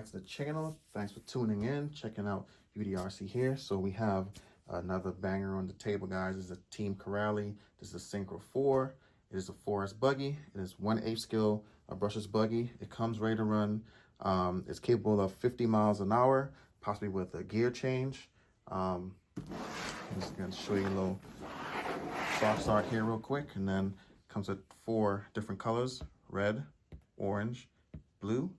back to the channel. Thanks for tuning in, checking out UDRC here. So we have another banger on the table, guys. This is a Team Corally. This is a Syncro-4. It is a 4S buggy. It is 1/8 scale brushless buggy. It comes ready to run. It's capable of 50 miles an hour, possibly with a gear change. I'm just gonna show you a little soft start here real quick, and then comes with 4 different colors: red, orange, blue,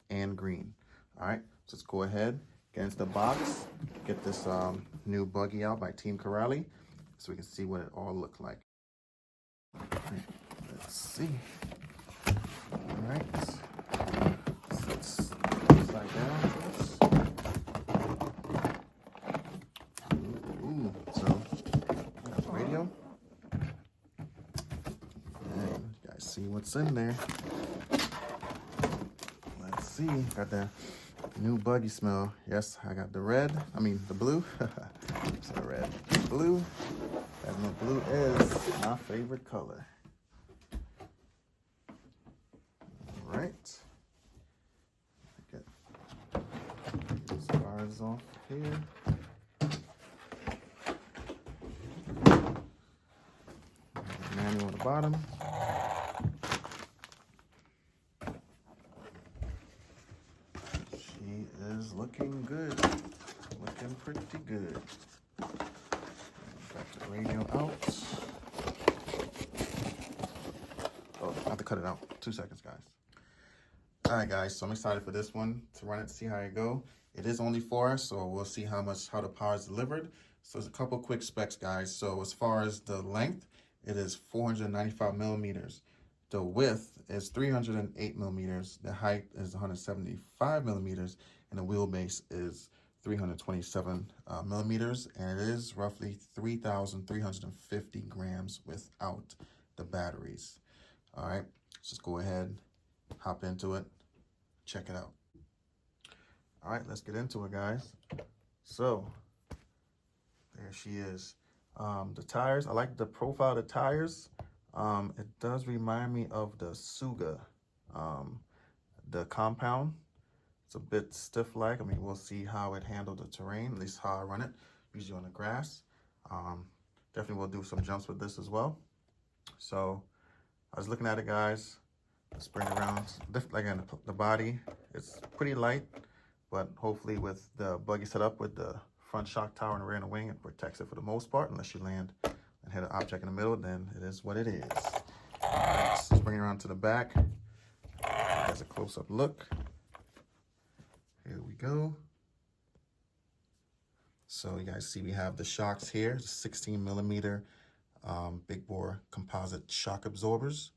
and green. All right, so let's go ahead, get into the box, get this new buggy out by Team Corally, so we can see what it all looks like. All right, let's see. All right, so let's upside down first. So that's radio. And you guys see what's in there. Let's see, got the new buggy smell. Yes, I got the the blue. So red, blue. That new blue is my favorite color. All right. Get these bars off here. Manual on the bottom. She is looking good. Looking pretty good. Got the radio out. Oh, I have to cut it out. 2 seconds, guys. All right, guys, so I'm excited for this one, to run it, see how it go. It is only 4, so we'll see how the power is delivered. So there's a couple quick specs, guys. So as far as the length, it is 495 millimeters. The width is 308 millimeters. The height is 175 millimeters, and the wheelbase is 327 millimeters, and it is roughly 3,350 grams without the batteries. All right, let's just go ahead, hop into it, check it out. All right, let's get into it, guys. So there she is. The tires, I like the profile of the tires. It does remind me of the Suga, the compound. It's a bit stiff-like. I mean, we'll see how it handles the terrain, at least how I run it, usually on the grass. Definitely will do some jumps with this as well. So I was looking at it, guys. Let's bring it around. Again, the body, it's pretty light, but hopefully with the buggy set up with the front shock tower and the rear and the wing, it protects it for the most part, unless you land and hit an object in the middle, then it is what it is. All right, so let's bring it around to the back. That's a close-up look. Here we go. So you guys see we have the shocks here, 16 millimeter big bore composite shock absorbers.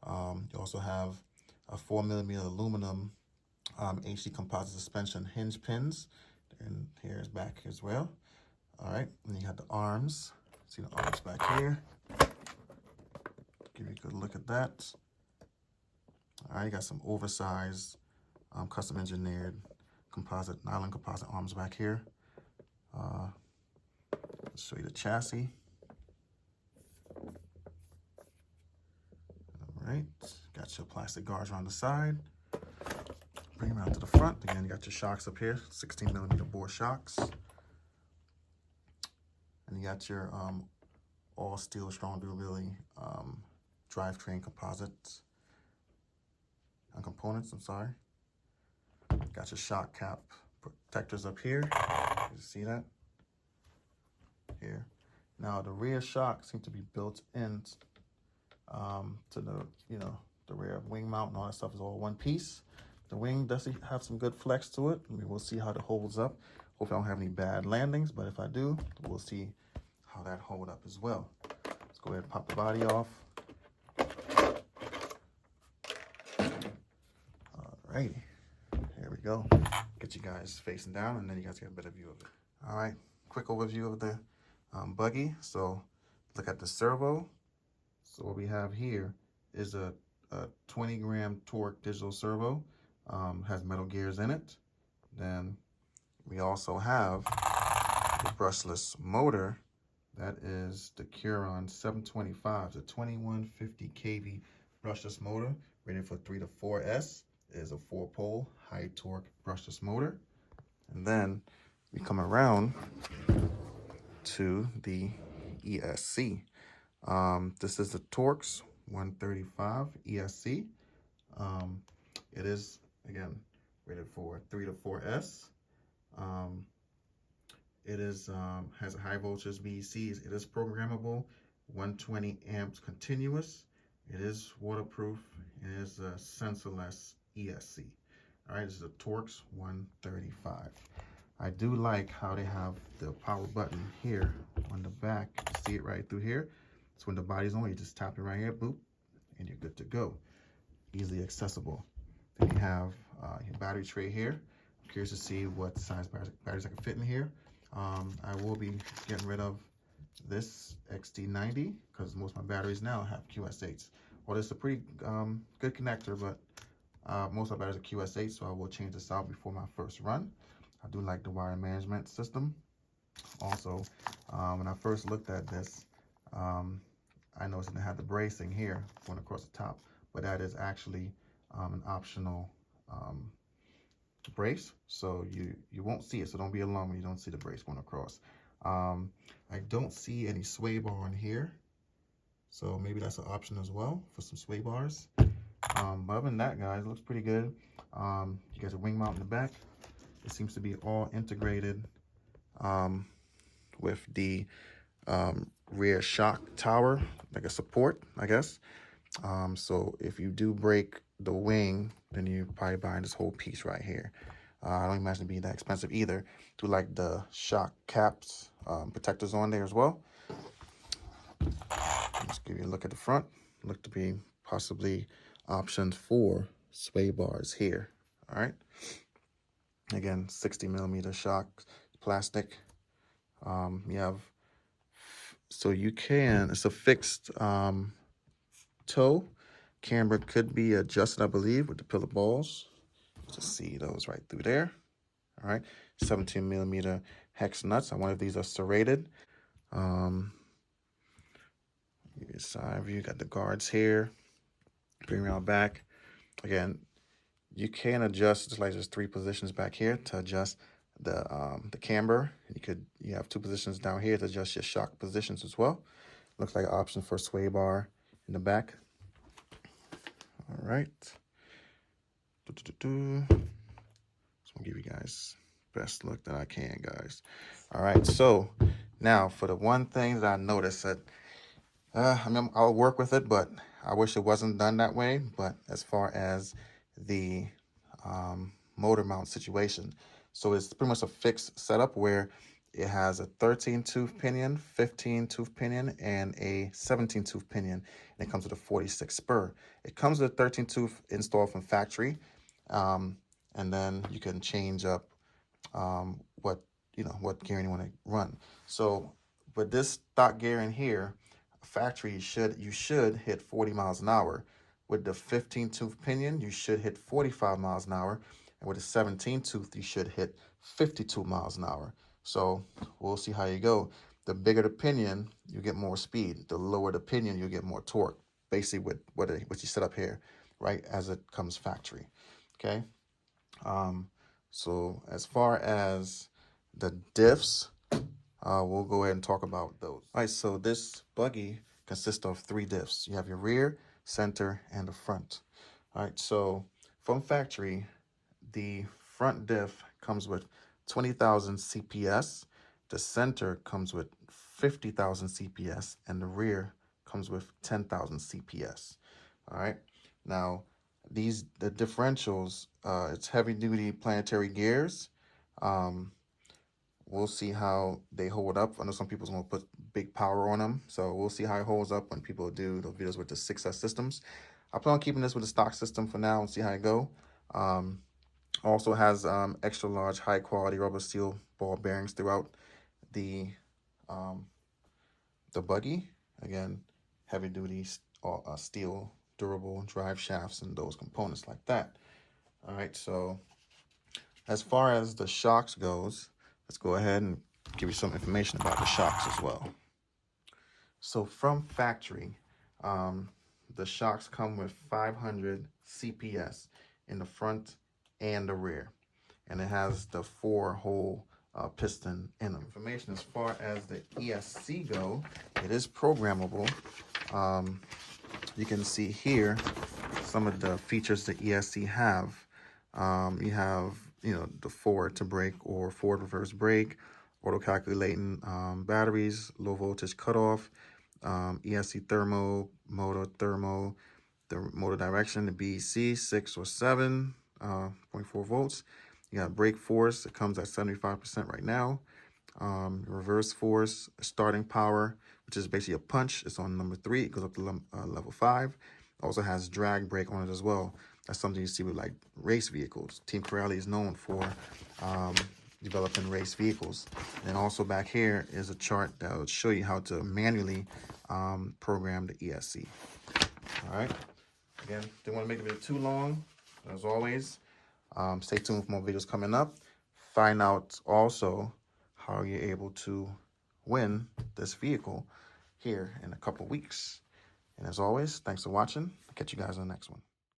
You also have a 4 millimeter aluminum HD composite suspension hinge pins. And here's back as well. All right, and you got the arms. See the arms back here. Give you a good look at that. All right, you got some oversized, custom engineered nylon composite arms back here. Let's show you the chassis. All right, got your plastic guards around the side. Bring them out to the front. Again, you got your shocks up here, 16 millimeter bore shocks. And you got your all steel strong durability drivetrain composites and components, Got your shock cap protectors up here. You see that? Here. Now the rear shock seems to be built in to the rear wing mount and all that stuff is all one piece. The wing does have some good flex to it. I mean, we'll see how it holds up. Hopefully I don't have any bad landings, but if I do, we'll see how that hold up as well. Let's go ahead and pop the body off. Alrighty, here we go. Get you guys facing down, and then you guys get a better view of it. All right, quick overview of the buggy. So look at the servo. So what we have here is a 20 gram torque digital servo. Has metal gears in it. Then we also have the brushless motor. That is the Kuron 725, the 2150 kV brushless motor, rated for 3 to 4S. is a 4-pole high torque brushless motor. And then we come around to the ESC. This is the TOROX 135 ESC. It is, again, rated for 3 to 4S. It is has a high voltage VECs. It is programmable, 120 amps continuous. It is waterproof. It is a sensorless ESC. All right, this is a TOROX 135. I do like how they have the power button here on the back. You see it right through here. So when the body's on, you just tap it right here, boop, and you're good to go. Easily accessible. Then you have your battery tray here. I'm curious to see what size batteries I can fit in here. I will be getting rid of this XT90 because most of my batteries now have QS8s. Well, it's a pretty good connector, but most of my batteries are QS8, so I will change this out before my first run. I do like the wire management system. Also, when I first looked at this, I noticed it had the bracing here going across the top, but that is actually an optional brace, so you won't see it, so don't be alarmed when you don't see the brace going across. I don't see any sway bar on here, so maybe that's an option as well for some sway bars. But other than that, guys, it looks pretty good. You got a wing mount in the back. It seems to be all integrated with the rear shock tower, like a support, I guess. So if you do break the wing, then you probably buy this whole piece right here. I don't imagine it being that expensive either. Do like the shock caps, protectors on there as well. Let's give you a look at the front. Look to be possibly options for sway bars here. All right. Again, 60mm shock plastic. You have, so you can, it's a fixed toe. Camber could be adjusted, I believe, with the pillar balls. Just see those right through there. All right, 17mm hex nuts. I wonder if these are serrated. Give you a side view. Got the guards here. Bring around back. Again, you can adjust just like there's 3 positions back here to adjust the camber. You have 2 positions down here to adjust your shock positions as well. Looks like an option for a sway bar in the back. All right. Just want to give you guys best look that I can, guys. All right. So now for the one thing that I noticed that I mean, I'll work with it, but I wish it wasn't done that way. But as far as the motor mount situation, so it's pretty much a fixed setup where it has a 13-tooth pinion, 15-tooth pinion, and a 17-tooth pinion, and it comes with a 46 spur. It comes with a 13-tooth installed from factory, and then you can change up what gearing you want to run. So, but this stock gearing here, factory, you should hit 40 miles an hour. With the 15-tooth pinion, you should hit 45 miles an hour, and with the 17-tooth, you should hit 52 miles an hour. So we'll see how you go. The bigger the pinion, you get more speed. The lower the pinion, you get more torque. Basically, with what you set up here, right, as it comes factory. Okay. So as far as the diffs, we'll go ahead and talk about those. All right. So this buggy consists of 3 diffs. You have your rear, center, and the front. All right. So from factory, the front diff comes with 20,000 CPS, the center comes with 50,000 CPS, and the rear comes with 10,000 CPS. All right. Now, the differentials, it's heavy duty planetary gears. We'll see how they hold up. I know some people's gonna put big power on them, so we'll see how it holds up when people do those videos with the 6S systems. I plan on keeping this with the stock system for now and see how it go. Also has extra large, high quality rubber steel ball bearings throughout the buggy. Again, heavy duty steel, durable drive shafts and those components like that. All right, so as far as the shocks goes, let's go ahead and give you some information about the shocks as well. So from factory, the shocks come with 500 CPS. in the front and the rear. And it has the 4-hole piston in them. Information as far as the ESC go, it is programmable. You can see here some of the features the ESC have. You have, the forward to brake or forward reverse brake, auto calculating batteries, low voltage cutoff, ESC thermo, motor thermo, the motor direction, the BEC 6 or 7.4 volts. You got brake force, it comes at 75% right now. Reverse force, starting power, which is basically a punch. It's on number 3. It goes up to level 5. Also has drag brake on it as well. That's something you see with like race vehicles. Team Corally is known for developing race vehicles. And also back here is a chart that will show you how to manually program the ESC. All right. Again, didn't want to make the video too long. As always, stay tuned for more videos coming up. Find out also how you're able to win this vehicle here in a couple weeks. And as always, thanks for watching. I'll catch you guys on the next one.